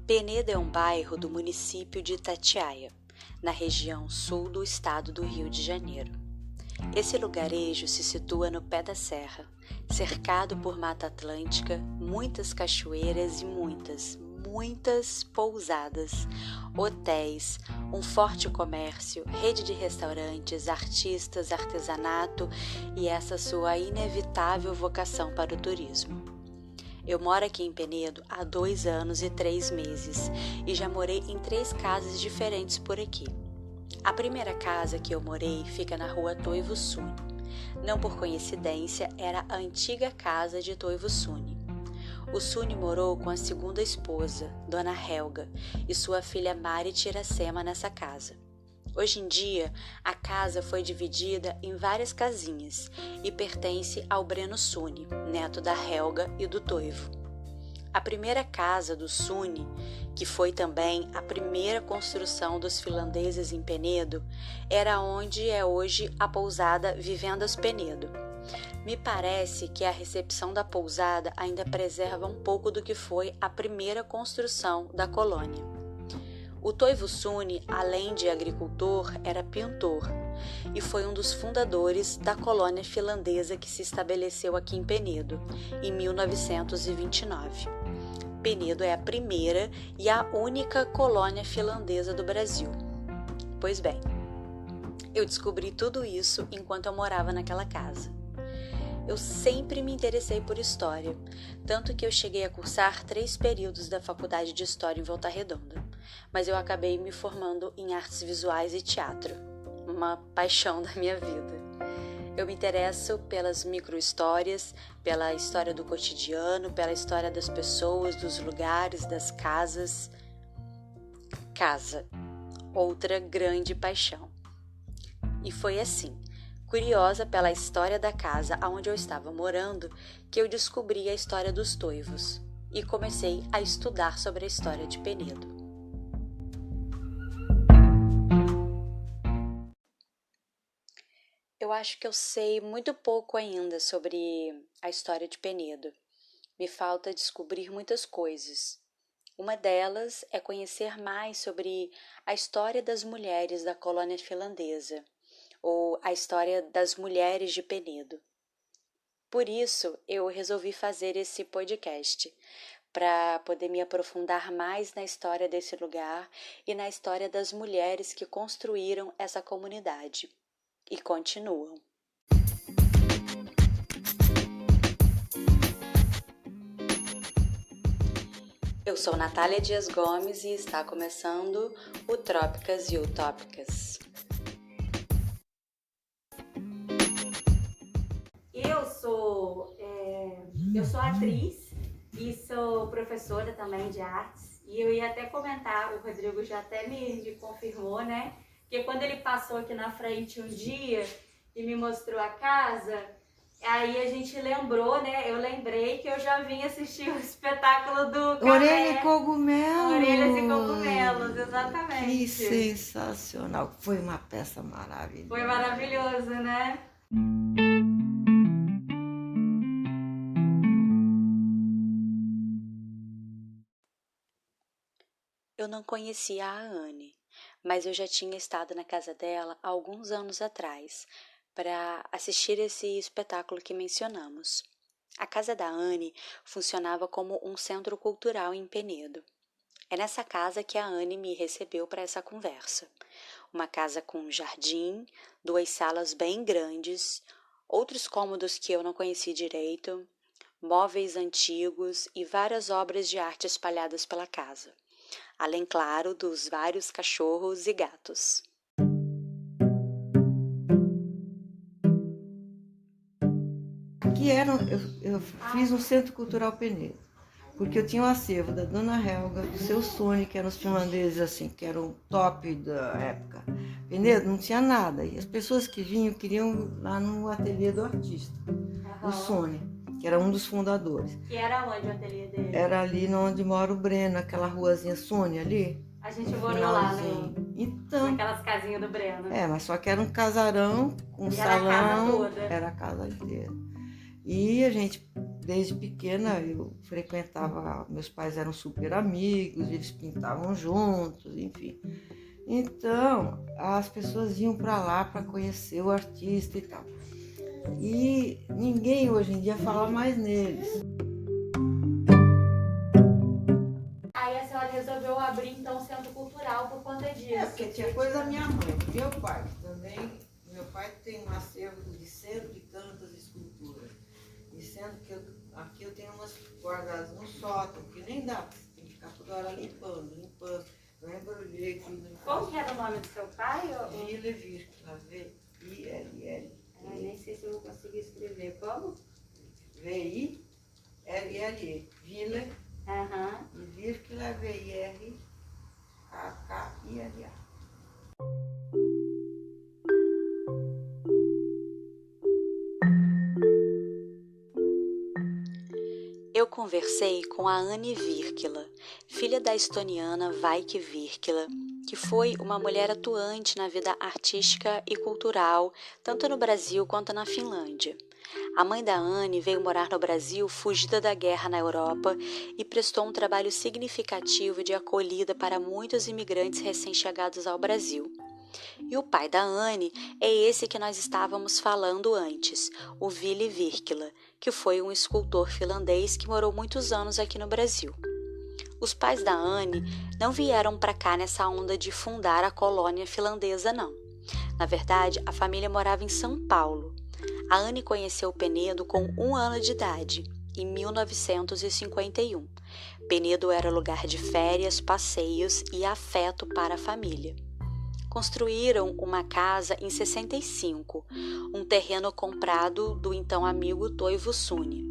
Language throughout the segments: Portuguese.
Penedo é um bairro do município de Itatiaia, na região sul do estado do Rio de Janeiro. Esse lugarejo se situa no pé da serra, cercado por Mata Atlântica, muitas cachoeiras e muitas pousadas, hotéis, um forte comércio, rede de restaurantes, artistas, artesanato e essa sua inevitável vocação para o turismo. Eu moro aqui em Penedo há 2 anos e 3 meses e já morei em 3 casas diferentes por aqui. A primeira casa que eu morei fica na rua Toivo Suni. Não por coincidência, era a antiga casa de Toivo Suni. O Suni morou com a segunda esposa, Dona Helga, e sua filha Mari Tiracema nessa casa. Hoje em dia, a casa foi dividida em várias casinhas e pertence ao Breno Suni, neto da Helga e do Toivo. A primeira casa do Suni, que foi também a primeira construção dos finlandeses em Penedo, era onde é hoje a pousada Vivendas Penedo. Me parece que a recepção da pousada ainda preserva um pouco do que foi a primeira construção da colônia. O Toivo Suni, além de agricultor, era pintor e foi um dos fundadores da colônia finlandesa que se estabeleceu aqui em Penedo, em 1929. Penedo é a primeira e a única colônia finlandesa do Brasil. Pois bem, eu descobri tudo isso enquanto eu morava naquela casa. Eu sempre me interessei por história, tanto que eu cheguei a cursar 3 períodos da Faculdade de História em Volta Redonda, mas eu acabei me formando em artes visuais e teatro, uma paixão da minha vida. Eu me interesso pelas micro-histórias, pela história do cotidiano, pela história das pessoas, dos lugares, das casas. Casa, outra grande paixão. E foi assim, curiosa pela história da casa onde eu estava morando, que eu descobri a história dos Toivos e comecei a estudar sobre a história de Penedo. Eu acho que eu sei muito pouco ainda sobre a história de Penedo. Me falta descobrir muitas coisas. Uma delas é conhecer mais sobre a história das mulheres da colônia finlandesa, ou a história das mulheres de Penedo. Por isso, eu resolvi fazer esse podcast, para poder me aprofundar mais na história desse lugar e na história das mulheres que construíram essa comunidade. E continuam. Eu sou Natália Dias Gomes e está começando o Trópicas e Utópicas. Eu sou atriz e sou professora também de artes. E eu ia até comentar, o Rodrigo já até me confirmou, né? Porque quando ele passou aqui na frente um dia e me mostrou a casa, aí a gente lembrou, né? Eu lembrei que eu já vim assistir o espetáculo do Orelha e Cogumelos. Orelhas e Cogumelos, exatamente. Que sensacional. Foi uma peça maravilhosa. Foi maravilhoso, né? Eu não conhecia a Anne, mas eu já tinha estado na casa dela há alguns anos atrás para assistir esse espetáculo que mencionamos. A casa da Anne funcionava como um centro cultural em Penedo. É nessa casa que a Anne me recebeu para essa conversa. Uma casa com jardim, 2 salas bem grandes, outros cômodos que eu não conheci direito, móveis antigos e várias obras de arte espalhadas pela casa. Além, claro, dos vários cachorros e gatos. Aqui eu fiz um centro cultural Penedo, porque eu tinha um acervo da Dona Helga, do seu Suni, que eram os finlandeses assim, que eram o top da época. Penedo não tinha nada, e as pessoas que vinham queriam lá no ateliê do artista, do Suni, que era um dos fundadores. E era onde o ateliê dele? Era ali onde mora o Breno, aquela ruazinha Suni ali. A gente morou lá, né? Então, naquelas casinhas do Breno. Mas só que era um casarão com e salão. Era a casa toda. Era a casa inteira. E a gente desde pequena eu frequentava, meus pais eram super amigos, eles pintavam juntos, enfim. Então, as pessoas iam para lá para conhecer o artista e tal. E ninguém hoje em dia fala mais neles. Aí a senhora resolveu abrir então o Centro Cultural por conta disso? Porque tinha coisa da minha mãe, meu pai também. Meu pai tem um acervo de cento e tantas esculturas. E sendo que aqui eu tenho umas guardadas no sótão, que nem dá, tem que ficar toda hora limpando. Eu embrulhei tudo. Como que era o nome do seu pai? Vile Virkila, V-I-L-L. Nem sei se eu vou conseguir escrever. Como? V-I-L-L-E. Vile. E Virkila, V-I-R-K-K-I-L-A. Eu conversei com a Anni Virkila, filha da estoniana Vaike Virkila, que foi uma mulher atuante na vida artística e cultural, tanto no Brasil quanto na Finlândia. A mãe da Anni veio morar no Brasil fugida da guerra na Europa e prestou um trabalho significativo de acolhida para muitos imigrantes recém-chegados ao Brasil. E o pai da Anni é esse que nós estávamos falando antes, o Vili Virkila, que foi um escultor finlandês que morou muitos anos aqui no Brasil. Os pais da Anni não vieram para cá nessa onda de fundar a colônia finlandesa, não. Na verdade, a família morava em São Paulo. A Anni conheceu Penedo com 1 ano de idade, em 1951. Penedo era lugar de férias, passeios e afeto para a família. Construíram uma casa em 65, um terreno comprado do então amigo Toivo Suni.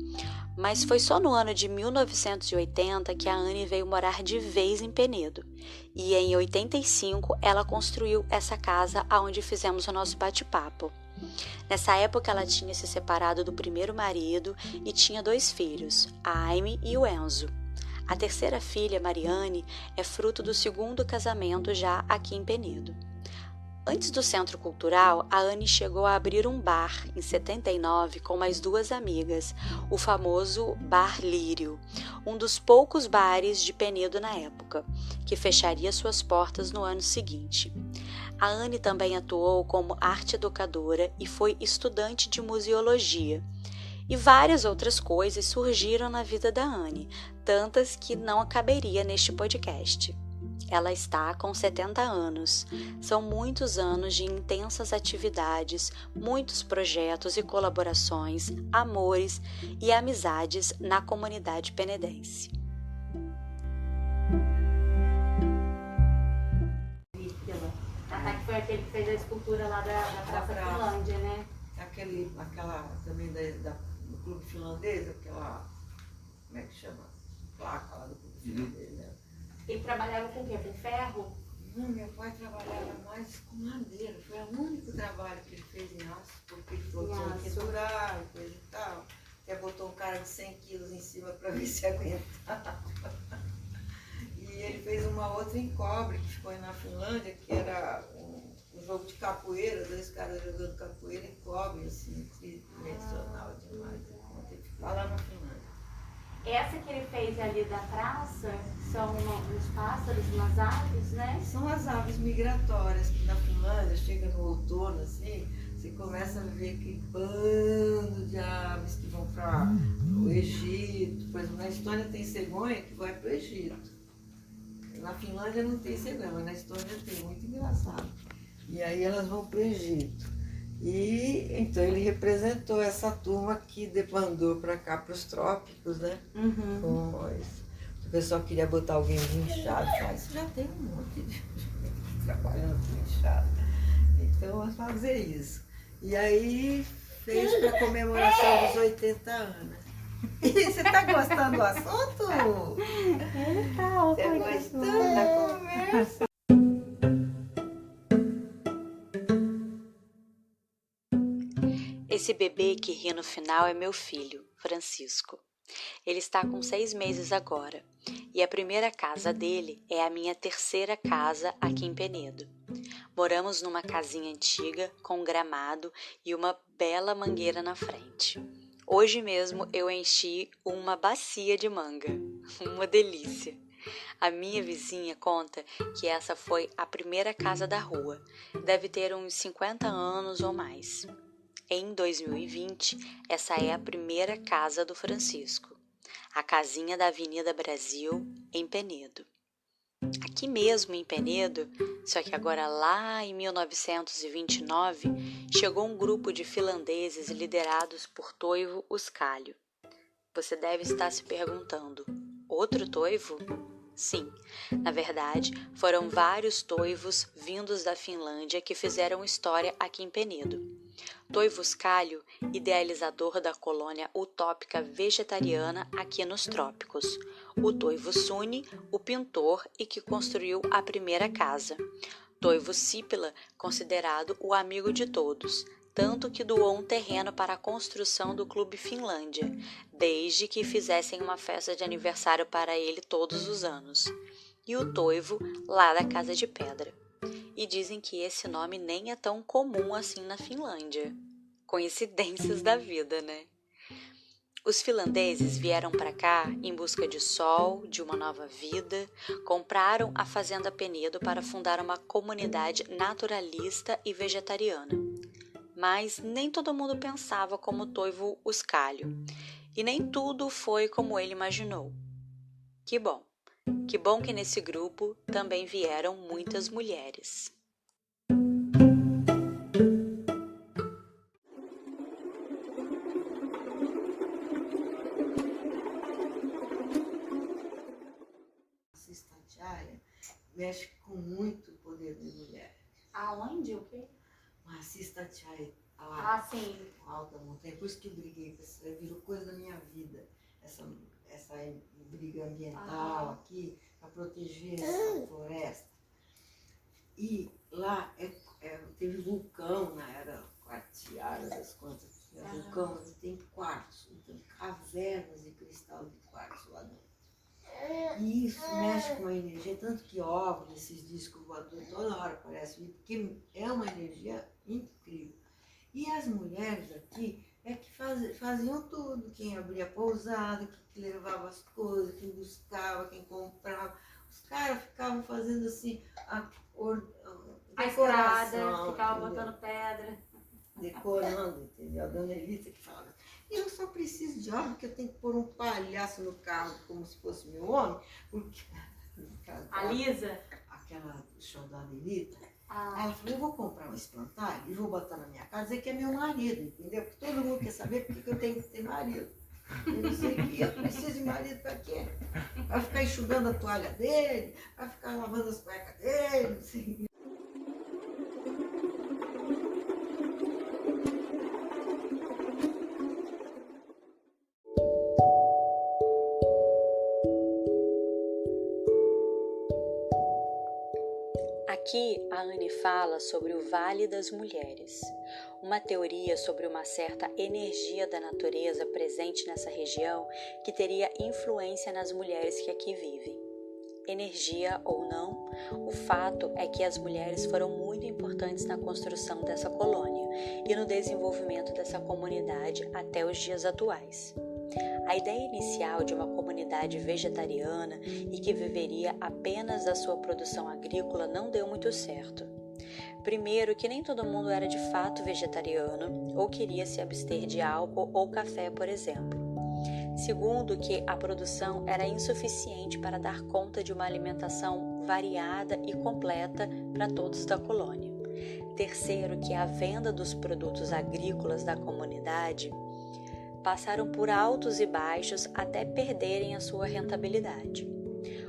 Mas foi só no ano de 1980 que a Anni veio morar de vez em Penedo. E em 85 ela construiu essa casa onde fizemos o nosso bate-papo. Nessa época ela tinha se separado do primeiro marido e tinha 2 filhos, a Aime e o Enzo. A terceira filha, Mariane, é fruto do 2º casamento já aqui em Penedo. Antes do Centro Cultural, a Anni chegou a abrir um bar em 79 com mais 2 amigas, o famoso Bar Lírio, um dos poucos bares de Penedo na época, que fecharia suas portas no ano seguinte. A Anni também atuou como arte educadora e foi estudante de museologia. E várias outras coisas surgiram na vida da Anni, tantas que não caberia neste podcast. Ela está com 70 anos. São muitos anos de intensas atividades, muitos projetos e colaborações, amores e amizades na comunidade penedense. Que foi aquele que fez a escultura lá da Praça Finlândia, né? Aquela também do Clube Finlandês, aquela, como é que chama? Placa lá do Clube Finlandês, né? Ele trabalhava com o quê? Com ferro? Não, meu pai trabalhava mais com madeira. Foi o único trabalho que ele fez em aço, porque ele falou que tinha que durar e coisa e tal. Até botou um cara de 100 quilos em cima para ver se aguentava. E ele fez uma outra em cobre, que ficou aí na Finlândia, que era um jogo de capoeira, 2 caras jogando capoeira em cobre, assim, tridimensional demais. Lá na Finlândia. Essa que ele fez ali da praça são uns pássaros, umas aves, né? São as aves migratórias que na Finlândia, chega no outono, assim, você começa a ver aquele bando de aves que vão para o Egito. Por exemplo, na Estônia tem cegonha que vai para o Egito. Na Finlândia não tem cegonha, mas na Estônia tem, muito engraçado. E aí elas vão para o Egito. E então ele representou essa turma que debandou para cá, para os trópicos, né? O pessoal queria botar alguém de inchado, mas já tem um monte de gente trabalhando com inchado. Então vamos fazer isso. E aí fez para a comemoração dos 80 anos. E você está gostando do assunto? Você gostando da conversa? Esse bebê que ri no final é meu filho, Francisco. Ele está com 6 meses agora e a primeira casa dele é a minha terceira casa aqui em Penedo. Moramos numa casinha antiga com gramado e uma bela mangueira na frente. Hoje mesmo eu enchi uma bacia de manga, uma delícia. A minha vizinha conta que essa foi a primeira casa da rua, deve ter uns 50 anos ou mais. Em 2020, essa é a primeira casa do Francisco, a casinha da Avenida Brasil, em Penedo. Aqui mesmo em Penedo, só que agora lá em 1929, chegou um grupo de finlandeses liderados por Toivo Uskaliu. Você deve estar se perguntando, outro Toivo? Sim, na verdade, foram vários Toivos vindos da Finlândia que fizeram história aqui em Penedo. Toivo Uskaliu, idealizador da colônia utópica vegetariana aqui nos trópicos. O Toivo Suni, o pintor e que construiu a primeira casa. Toivo Sipilä, considerado o amigo de todos, tanto que doou um terreno para a construção do Clube Finlândia, desde que fizessem uma festa de aniversário para ele todos os anos. E o Toivo, lá da Casa de Pedra. E dizem que esse nome nem é tão comum assim na Finlândia. Coincidências da vida, né? Os finlandeses vieram para cá em busca de sol, de uma nova vida, compraram a Fazenda Penedo para fundar uma comunidade naturalista e vegetariana. Mas nem todo mundo pensava como Toivo Uskaliu, e nem tudo foi como ele imaginou. Que bom que nesse grupo também vieram muitas mulheres. Tatiaia mexe com muito poder da mulher. Aonde? O quê? Assis Tatiaia, Sim. alta montanha. Por isso que eu briguei com isso, virou coisa da minha vida. Essa briga ambiental aqui, para proteger essa floresta. E lá teve vulcão na era quartziana, das quantas. Vulcão tem quartzo, então cavernas de cristal de quartzo lá dentro. E isso mexe com a energia, tanto que OVNI, esses discos voadores, toda hora aparece, porque é uma energia incrível. E as mulheres aqui que faziam tudo, quem abria a pousada, que levava as coisas, quem buscava, quem comprava. Os caras ficavam fazendo assim a estrada, ficava botando pedra. Decorando, entendeu? A dona Elisa que falava. E eu só preciso de obra, porque eu tenho que pôr um palhaço no carro como se fosse meu homem, porque A Lisa? Aquela show da Anitta. Ela falou, eu vou comprar um espantalho e vou botar na minha casa, dizer que é meu marido, entendeu? Porque todo mundo quer saber por que eu tenho que ter marido. Eu não sei o que, eu preciso de marido para quê? Vai ficar enxugando a toalha dele, vai ficar lavando as cuecas dele, não sei. Aqui a Anne fala sobre o Vale das Mulheres, uma teoria sobre uma certa energia da natureza presente nessa região que teria influência nas mulheres que aqui vivem. Energia ou não, o fato é que as mulheres foram muito importantes na construção dessa colônia e no desenvolvimento dessa comunidade até os dias atuais. A ideia inicial de uma comunidade vegetariana e que viveria apenas da sua produção agrícola não deu muito certo. Primeiro, que nem todo mundo era de fato vegetariano ou queria se abster de álcool ou café, por exemplo. Segundo, que a produção era insuficiente para dar conta de uma alimentação variada e completa para todos da colônia. Terceiro, que a venda dos produtos agrícolas da comunidade passaram por altos e baixos até perderem a sua rentabilidade.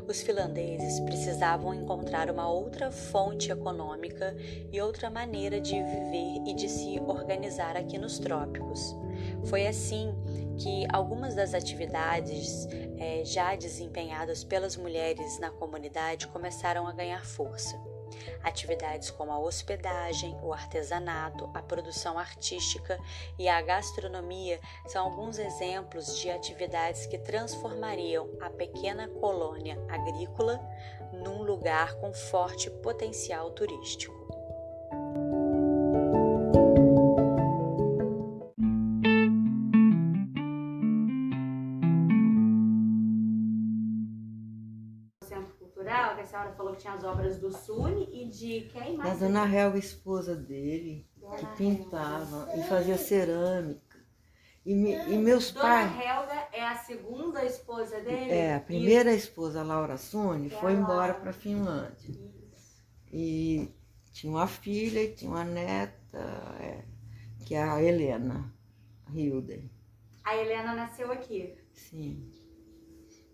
Os finlandeses precisavam encontrar uma outra fonte econômica e outra maneira de viver e de se organizar aqui nos trópicos. Foi assim que algumas das atividades já desempenhadas pelas mulheres na comunidade começaram a ganhar força. Atividades como a hospedagem, o artesanato, a produção artística e a gastronomia são alguns exemplos de atividades que transformariam a pequena colônia agrícola num lugar com forte potencial turístico. senhora falou que tinha as obras do Suni e de quem Da mais? dona Helga, esposa dele, Dona que Helga. pintava e fazia cerâmica. E meus Dona pais... Helga é a segunda esposa dele? É, a primeira esposa, Laura Suni, foi embora para a Finlândia. Isso. E tinha uma filha e tinha uma neta, que é a Helena Hilden. A Helena nasceu aqui. Sim.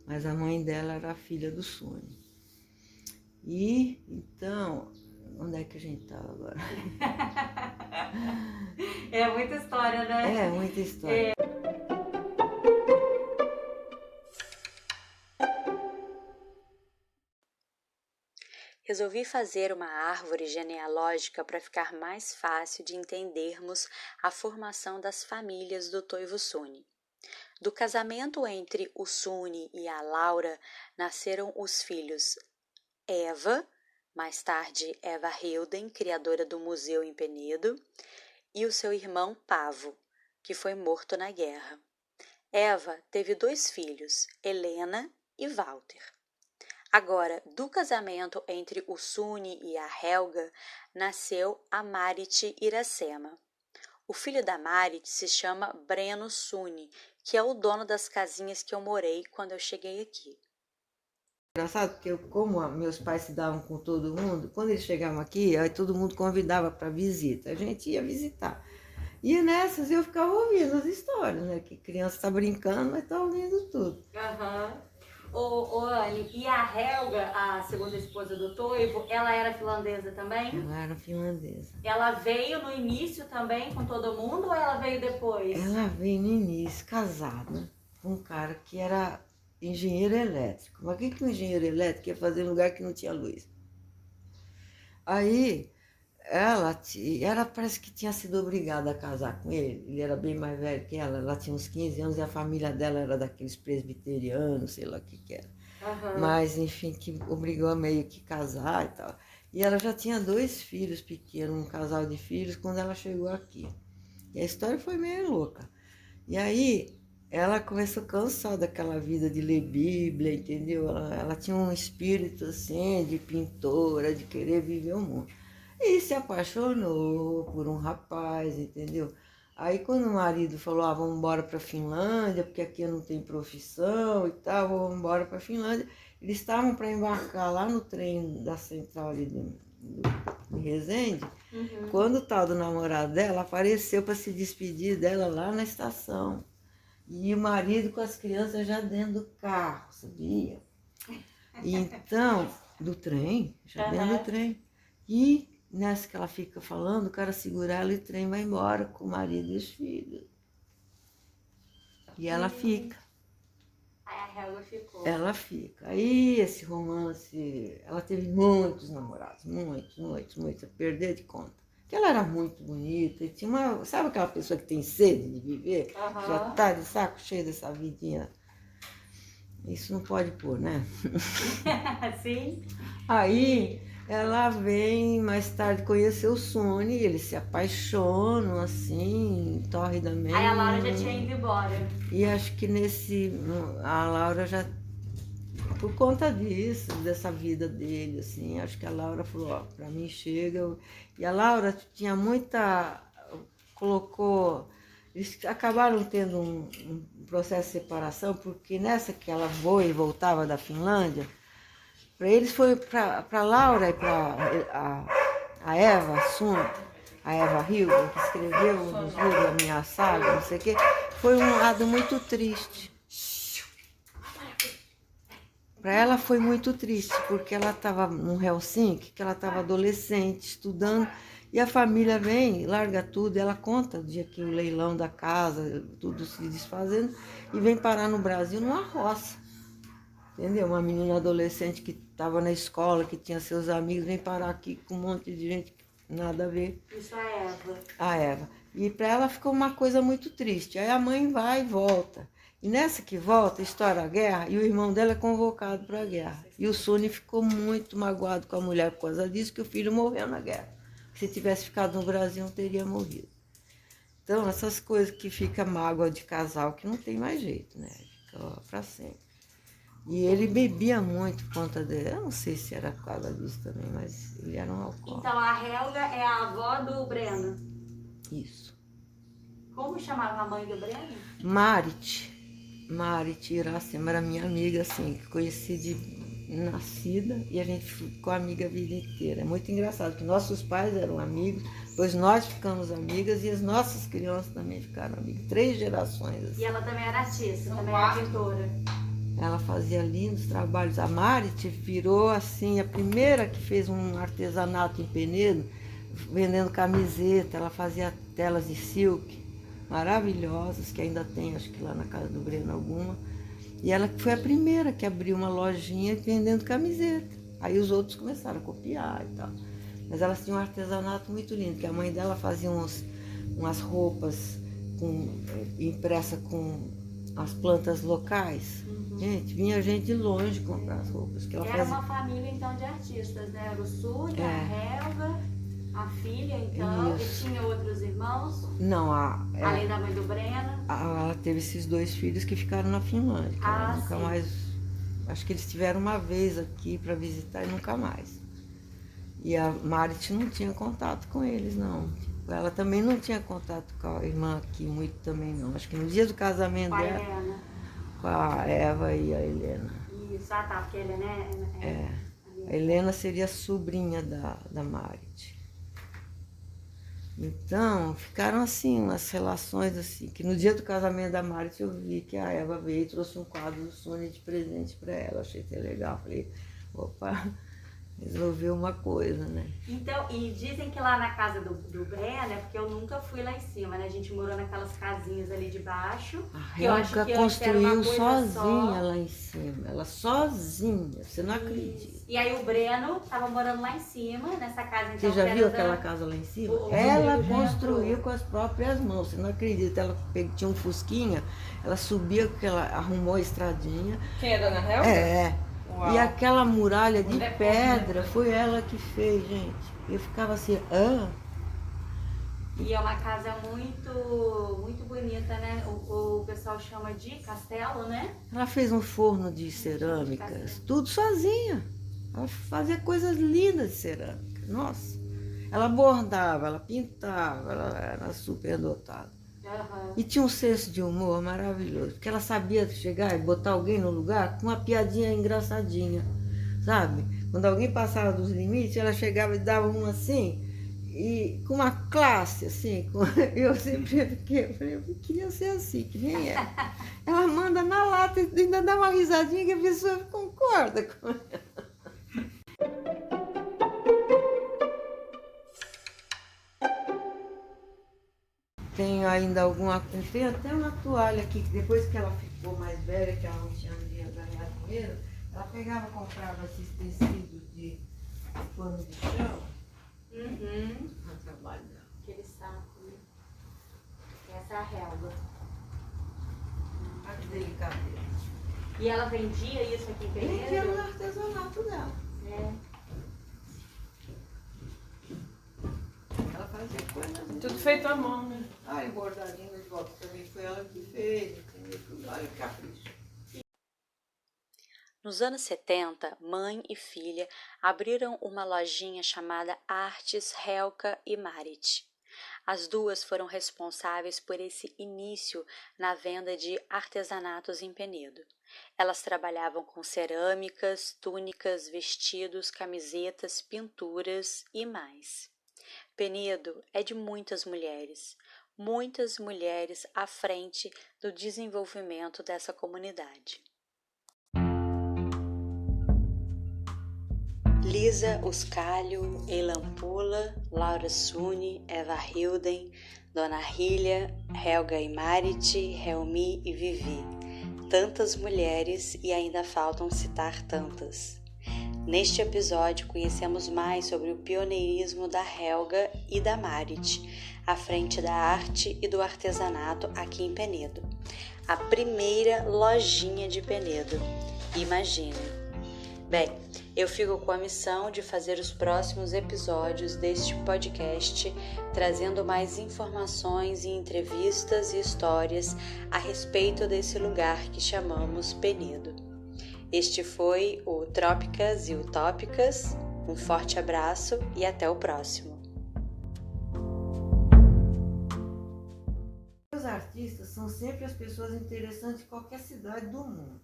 Mas a mãe dela era a filha do Suni. E, então, onde é que a gente estava agora? É muita história, né? É, muita história. Resolvi fazer uma árvore genealógica para ficar mais fácil de entendermos a formação das famílias do Toivo Suni. Do casamento entre o Suni e a Laura nasceram os filhos Eva, mais tarde Eva Hilden, criadora do museu em Penedo, e o seu irmão Pavo, que foi morto na guerra. Eva teve 2 filhos, Helena e Walter. Agora, do casamento entre o Suni e a Helga, nasceu a Marit Iracema. O filho da Marit se chama Breno Suni, que é o dono das casinhas que eu morei quando eu cheguei aqui. Engraçado, porque como meus pais se davam com todo mundo, quando eles chegavam aqui, aí todo mundo convidava para visita. A gente ia visitar. E nessas eu ficava ouvindo as histórias, né? Que criança está brincando, mas está ouvindo tudo. Aham. Ô, Anne, e a Helga, a segunda esposa do Toivo, ela era finlandesa também? Ela era finlandesa. Ela veio no início também com todo mundo ou ela veio depois? Ela veio no início casada com um cara que era engenheiro elétrico. Mas o que um engenheiro elétrico ia fazer em lugar que não tinha luz? Aí ela parece que tinha sido obrigada a casar com ele. Ele era bem mais velho que ela tinha uns 15 anos e a família dela era daqueles presbiterianos, sei lá o que era. Uhum. Mas, enfim, que obrigou a meio que casar e tal. E ela já tinha 2 filhos pequenos, um casal de filhos, quando ela chegou aqui. E a história foi meio louca. E aí ela começou a cansar daquela vida de ler Bíblia, entendeu? Ela tinha um espírito assim, de pintora, de querer viver o mundo. E se apaixonou por um rapaz, entendeu? Aí quando o marido falou, vamos embora para a Finlândia, porque aqui eu não tenho profissão e tal, vamos embora para a Finlândia. Eles estavam para embarcar lá no trem da central ali de Resende, quando o tal do namorado dela apareceu para se despedir dela lá na estação. E o marido com as crianças já dentro do carro, sabia? E então, do trem, já dentro do trem. E nessa que ela fica falando, o cara segura ela e o trem vai embora com o marido e os filhos. E ela fica. Aí a Helga ficou. Ela fica. Aí esse romance, ela teve muitos namorados, muitos, a perder de conta. Porque ela era muito bonita e tinha uma... Sabe aquela pessoa que tem sede de viver? Uhum. Já tá de saco cheio dessa vidinha. Isso não pode pôr, né? Sim. Aí ela vem mais tarde conhecer o Suni, eles se apaixonam assim, torridamente. Aí a Laura já tinha ido embora. E acho que a Laura já, por conta disso, dessa vida dele, assim, acho que a Laura falou, pra mim chega. E a Laura tinha eles acabaram tendo um processo de separação, porque nessa que ela voa e voltava da Finlândia, para eles foi para Laura e para a Eva Suni, a Eva Hilden, que escreveu nos livros A Minha Saga, não sei o quê, foi um lado muito triste. Para ela foi muito triste, porque ela estava no Helsinki, que ela estava adolescente, estudando, e a família vem, larga tudo, ela conta o dia que o leilão da casa, tudo se desfazendo, e vem parar no Brasil numa roça. Entendeu? Uma menina adolescente que estava na escola, que tinha seus amigos, vem parar aqui com um monte de gente que nada a ver. Isso é a Eva. A Eva. E para ela ficou uma coisa muito triste. Aí a mãe vai e volta. E nessa que volta, estoura a guerra, e o irmão dela é convocado para a guerra. E o Suni ficou muito magoado com a mulher por causa disso, que o filho morreu na guerra. Se tivesse ficado no Brasil, não teria morrido. Então, essas coisas que fica mágoa de casal, que não tem mais jeito, né? Fica para sempre. E ele bebia muito por conta dele. Eu não sei se era por causa disso também, mas ele era um alcoólatra. Então a Helga é a avó do Breno. Isso. Como chamava a mãe do Breno? Marit Iracema era minha amiga, assim, que conheci de nascida e a gente ficou amiga a vida inteira. É muito engraçado, que nossos pais eram amigos, depois nós ficamos amigas e as nossas crianças também ficaram amigas. 3 gerações. Assim. E ela também era artista, também era pintora. Ela fazia lindos trabalhos. A Marit virou, assim, a primeira que fez um artesanato em Penedo, vendendo camiseta. Ela fazia telas de silk maravilhosas, que ainda tem, acho que lá na casa do Breno alguma. E ela foi a primeira que abriu uma lojinha vendendo camiseta. Aí os outros começaram a copiar e tal. Mas elas tinham um artesanato muito lindo, que a mãe dela fazia umas roupas impressa com as plantas locais. Gente, vinha gente de longe comprar as roupas. Que ela Era fazia. uma família, então, de artistas, né? Era o Súlia, a Helga, a filha, então. Isso. E tinha outros irmãos, Não, além da mãe do Breno. ela teve esses 2 filhos que ficaram na Finlândia. Que ela nunca sim. mais. Acho que eles tiveram uma vez aqui para visitar e nunca mais. E a Marit não tinha contato com eles, não. Ela também não tinha contato com a irmã aqui, muito também não. Acho que no dia do casamento Com a dela, Helena. com a Eva e a Helena. Isso, tá, porque a Helena A Helena seria sobrinha da Marit. Então, ficaram assim, umas relações assim, que no dia do casamento da Marit eu vi que a Eva veio e trouxe um quadro do Sônia de presente para ela. Achei até legal. Falei, opa, resolveu uma coisa, né? Então, e dizem que lá na casa do Breno, é porque eu nunca fui lá em cima, né? A gente morou naquelas casinhas ali de baixo. A que eu acho Helga que antes era uma construiu coisa sozinha só. lá em cima. Ela sozinha, você não acredita. E aí o Breno tava morando lá em cima, nessa casa. Então, Você já que viu era aquela casa lá em cima? O Ela Rodrigo já construiu entrou. com as próprias mãos, você não acredita. Ela tinha um fusquinha, ela subia, ela arrumou a estradinha. Quem é a dona Helga? É. Uau. E aquela muralha de Mulher pedra foi ela que fez, gente. Eu ficava assim, E é uma casa muito, muito bonita, né? O pessoal chama de castelo, né? Ela fez um forno de cerâmicas, tudo sozinha. Ela fazia coisas lindas de cerâmica. Nossa. Ela bordava, ela pintava, ela era super dotada. Aham. E tinha um senso de humor maravilhoso, porque ela sabia chegar e botar alguém no lugar com uma piadinha engraçadinha, sabe? Quando alguém passava dos limites, ela chegava e dava um assim, e com uma classe, assim. Eu sempre fiquei, eu falei, eu queria ser assim, que nem ela. Ela manda na lata e ainda dá uma risadinha que a pessoa concorda com ela. Tenho ainda tem até uma toalha aqui, que depois que ela ficou mais velha, que ela não tinha ganhado dinheiro, ela pegava e comprava esses tecidos de pano de chão. No trabalho dela. Aquele saco, né? Essa é a Helga. Olha que delicadeza. E ela vendia isso aqui em Vendia no Penedo? artesanato dela. É. Ela fazia coisas. Tudo feito à mão, né? Olha, bordadinho de volta também foi ela que fez, entendeu? Tudo. Olha que capricho. Nos anos 70, mãe e filha abriram uma lojinha chamada Artes Helga e Marit. As duas foram responsáveis por esse início na venda de artesanatos em Penedo. Elas trabalhavam com cerâmicas, túnicas, vestidos, camisetas, pinturas e mais. Penedo é de muitas mulheres à frente do desenvolvimento dessa comunidade. Lisa Uscalho, Eilan Pula, Laura Suni, Eva Hilden, Dona Hilha, Helga e Marit, Helmi e Vivi. Tantas mulheres e ainda faltam citar tantas. Neste episódio conhecemos mais sobre o pioneirismo da Helga e da Marit, à frente da arte e do artesanato aqui em Penedo. A primeira lojinha de Penedo. Imagine! Bem, eu fico com a missão de fazer os próximos episódios deste podcast, trazendo mais informações e entrevistas e histórias a respeito desse lugar que chamamos Penedo. Este foi o Trópicas e Utópicas. Um forte abraço e até o próximo. Os artistas são sempre as pessoas interessantes em qualquer cidade do mundo.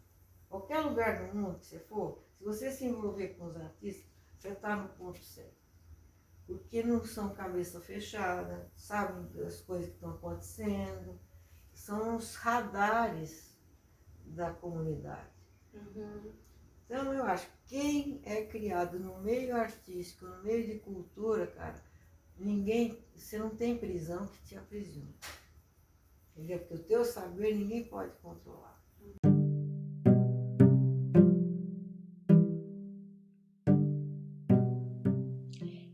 Qualquer lugar do mundo que você for, se você se envolver com os artistas, você está no ponto certo. Porque não são cabeça fechada, sabem das coisas que estão acontecendo, são os radares da comunidade. Então eu acho que quem é criado no meio artístico, no meio de cultura, cara, você não tem prisão que te aprisione. Entendeu? Porque o teu saber ninguém pode controlar.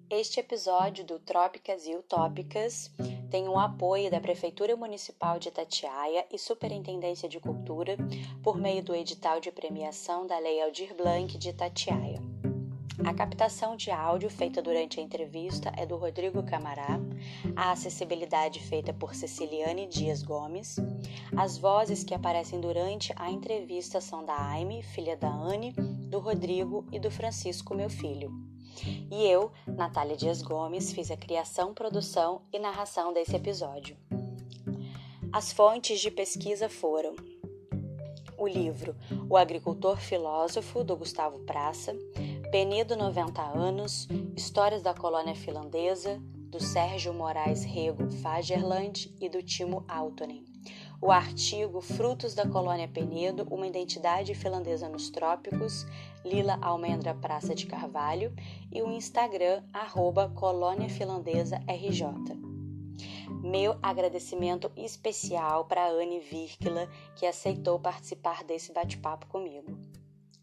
Este episódio do Trópicas e Utópicas tem o apoio da Prefeitura Municipal de Itatiaia e Superintendência de Cultura por meio do edital de premiação da Lei Aldir Blanc de Itatiaia. A captação de áudio feita durante a entrevista é do Rodrigo Camará, a acessibilidade feita por Ceciliane Dias Gomes, as vozes que aparecem durante a entrevista são da Aime, filha da Anne, do Rodrigo e do Francisco, meu filho. E eu, Natália Dias Gomes, fiz a criação, produção e narração desse episódio. As fontes de pesquisa foram o livro O Agricultor Filósofo, do Gustavo Praça, Penedo 90 anos, Histórias da Colônia Finlandesa, do Sérgio Moraes Rego Fagerland e do Timo Aaltonen. O artigo Frutos da Colônia Penedo, uma identidade finlandesa nos trópicos, Lila Almendra Praça de Carvalho, e o Instagram, @coloniafinlandesarj. Meu agradecimento especial para a Anne Virkila, que aceitou participar desse bate-papo comigo.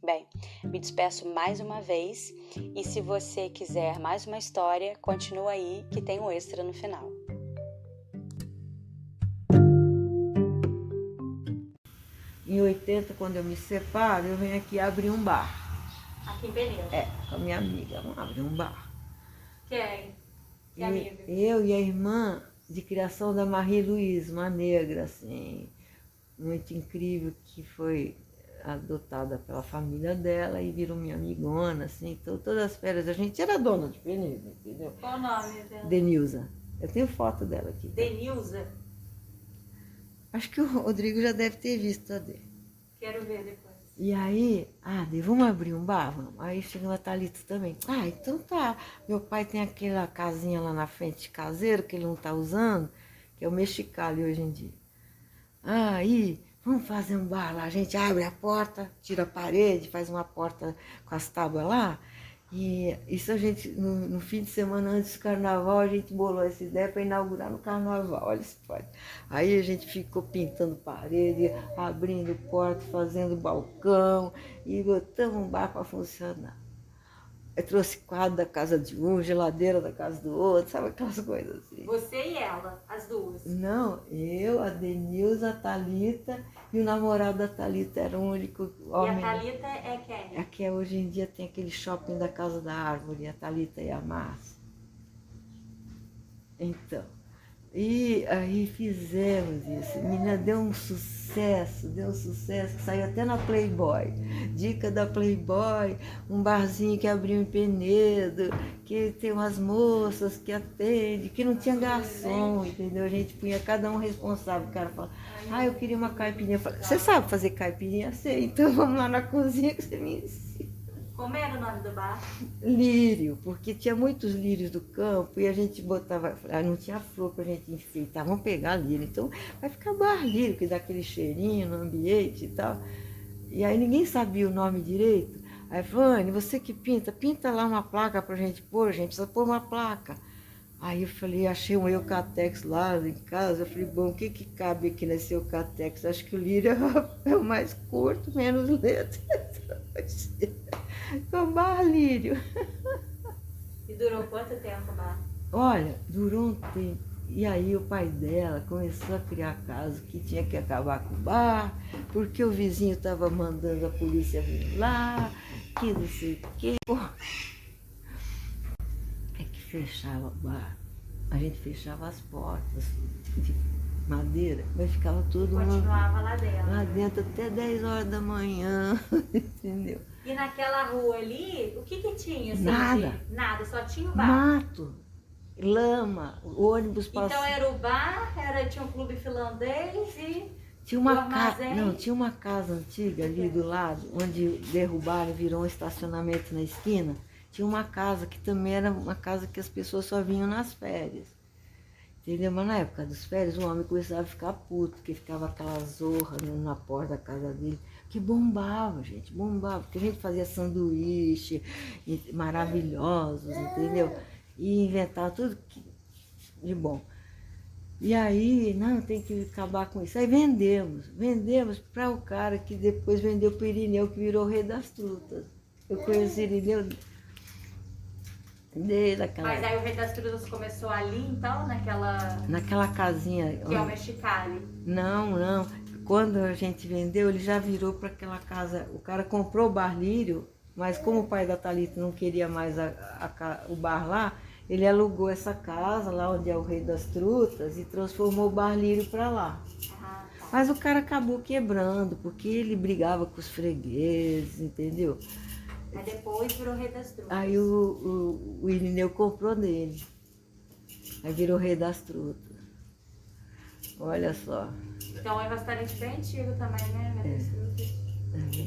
Bem, me despeço mais uma vez e se você quiser mais uma história, continua aí que tem um extra no final. Em 80, quando eu me separo, eu venho aqui abrir um bar. Aqui em Penedo. Com a minha amiga, vamos abrir um bar. Quem? Que amiga? Eu e a irmã de criação da Marie Louise, uma negra, assim, muito incrível, que foi adotada pela família dela e virou minha amigona, assim. Então, todas as férias a gente era dona de Penedo, entendeu? Qual o nome dela? Denilza. Eu tenho foto dela aqui. Denilza? Acho que o Rodrigo já deve ter visto a dele. Quero ver depois. E aí, vamos abrir um bar? Vamos. Aí chegou a Thalita também. Então tá. Meu pai tem aquela casinha lá na frente de caseiro que ele não tá usando, que é o Mexicali hoje em dia. Aí, vamos fazer um bar lá. A gente abre a porta, tira a parede, faz uma porta com as tábuas lá. E isso a gente, no fim de semana antes do carnaval, a gente bolou essa ideia para inaugurar no carnaval, olha se pode. Aí a gente ficou pintando parede, abrindo porta, fazendo balcão e botamos um bar para funcionar. Eu trouxe quadro da casa de um, geladeira da casa do outro, sabe aquelas coisas assim. Você e ela, as duas? Não, eu, a Denilza, a Thalita e o namorado da Thalita era o único homem. E a Thalita é quem? Aqui hoje em dia tem aquele shopping da Casa da Árvore, a Thalita e a Márcia. Então, e aí fizemos isso. A menina deu um sucesso, que saiu até na Playboy. Dica da Playboy, um barzinho que abriu em Penedo, que tem umas moças que atendem, que não tinha garçom, entendeu? A gente punha cada um responsável. O cara fala, eu queria uma caipirinha. Eu falei, você sabe fazer caipirinha? Sei, então vamos lá na cozinha que você me ensina. Como era o nome do bar? Lírio, porque tinha muitos lírios do campo e a gente botava, não tinha flor pra gente enfeitar, vamos pegar lírio, então vai ficar bar lírio, que dá aquele cheirinho no ambiente e tal. E aí ninguém sabia o nome direito. Aí falou, Anne, você que pinta lá uma placa pra gente pôr, a gente precisa pôr uma placa. Aí eu falei, achei um Eucatex lá em casa, eu falei, bom, o que cabe aqui nesse Eucatex? Acho que o lírio é o mais curto, menos letra. Com bar lírio. E durou quanto tempo o bar? Olha, durou um tempo. E aí o pai dela começou a criar caso que tinha que acabar com o bar, porque o vizinho estava mandando a polícia vir lá, que não sei o quê. É que fechava o bar. A gente fechava as portas. madeira, mas ficava todo mundo Continuava lá dentro. lá dentro até 10 horas da manhã, entendeu? E naquela rua ali, o que tinha? Assim, Nada. Nada, só tinha o bar. Mato, lama, o ônibus Então passava. era o bar, tinha um clube finlandês e Tinha o uma armazém. casa, não, tinha uma casa antiga ali do lado, onde derrubaram e virou um estacionamento na esquina. Tinha uma casa que também era uma casa que as pessoas só vinham nas férias. Entendeu? Mas na época das férias, o homem começava a ficar puto, porque ficava aquela zorra na porta da casa dele, que bombava, gente, bombava, porque a gente fazia sanduíche maravilhosos, entendeu? E inventava tudo de bom. E aí, não, tem que acabar com isso. Aí vendemos para o cara que depois vendeu para o Irineu, que virou o rei das trutas. Eu conheci o Irineu desde aquela... Mas aí o Rei das Trutas começou ali, então, naquela casinha. que é o Mexicali. Não. Quando a gente vendeu, ele já virou para aquela casa. O cara comprou o bar Lírio, mas como o pai da Thalita não queria mais o bar lá, ele alugou essa casa lá onde é o Rei das Trutas e transformou o bar Lírio para lá. Ah, tá. Mas o cara acabou quebrando, porque ele brigava com os fregueses, entendeu? Aí depois virou Rei das Trutas. Aí o Irineu comprou dele. Aí virou Rei das Trutas. Olha só. Então é um restaurante bem antigo também, né? Rei das Trutas.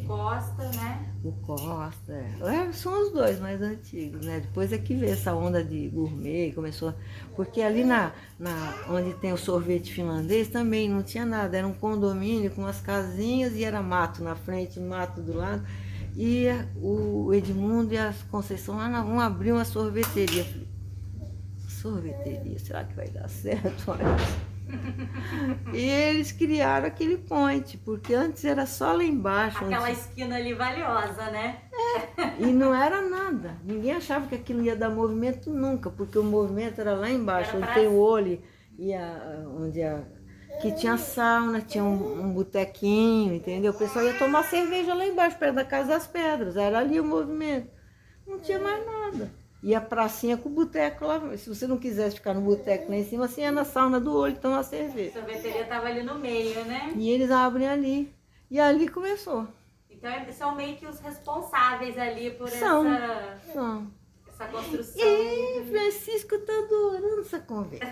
Costa, né? O Costa, são os dois mais antigos, né? Depois é que veio essa onda de gourmet, começou... Porque ali onde tem o sorvete finlandês também não tinha nada, era um condomínio com umas casinhas e era mato na frente, mato do lado. E o Edmundo e a Conceição lá vão abrir uma sorveteria. Eu falei, sorveteria, será que vai dar certo? Olha. E eles criaram aquele point, porque antes era só lá embaixo. Aquela esquina ali valiosa, né? E não era nada. Ninguém achava que aquilo ia dar movimento nunca, porque o movimento era lá embaixo, Era onde pra... tem o olho e que tinha sauna, tinha um botequinho, entendeu? O pessoal ia tomar cerveja lá embaixo, perto da Casa das Pedras. Era ali o movimento. Não tinha mais nada. E a pracinha com o boteco lá. Se você não quisesse ficar no boteco lá em cima, você ia na sauna do olho tomar cerveja. A sorveteria estava ali no meio, né? E eles abrem ali. E ali começou. Então são meio que os responsáveis ali por São. essa construção. E Francisco tá adorando essa conversa.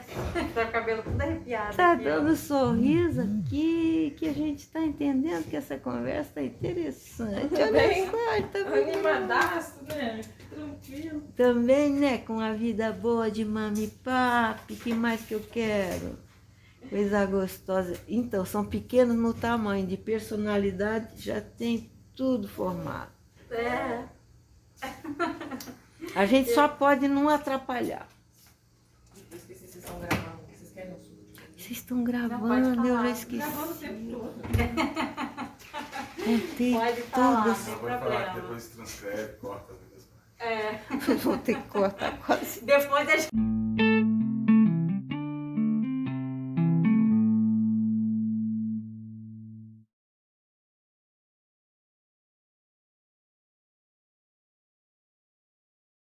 Tá com o cabelo tudo arrepiado. Tá aqui, ó. dando sorriso aqui, que a gente tá entendendo que essa conversa tá interessante. Tá bem? Olha só, ele tá bem Animadaço, né? Tranquilo. também, né? Com a vida boa de mami e papi, que mais que eu quero? Coisa gostosa. Então, são pequenos no tamanho, de personalidade, já tem tudo formado. É. A gente só pode não atrapalhar. Eu esqueci, vocês estão gravando, vocês querem o suco? Vocês estão Não, gravando, pode eu falar. já esqueci. Gravando o tempo todo. Contei Pode falar, todas. sem Pode falar que problema. depois transcreve, corta. É. Vou ter que cortar quase. Depois a gente...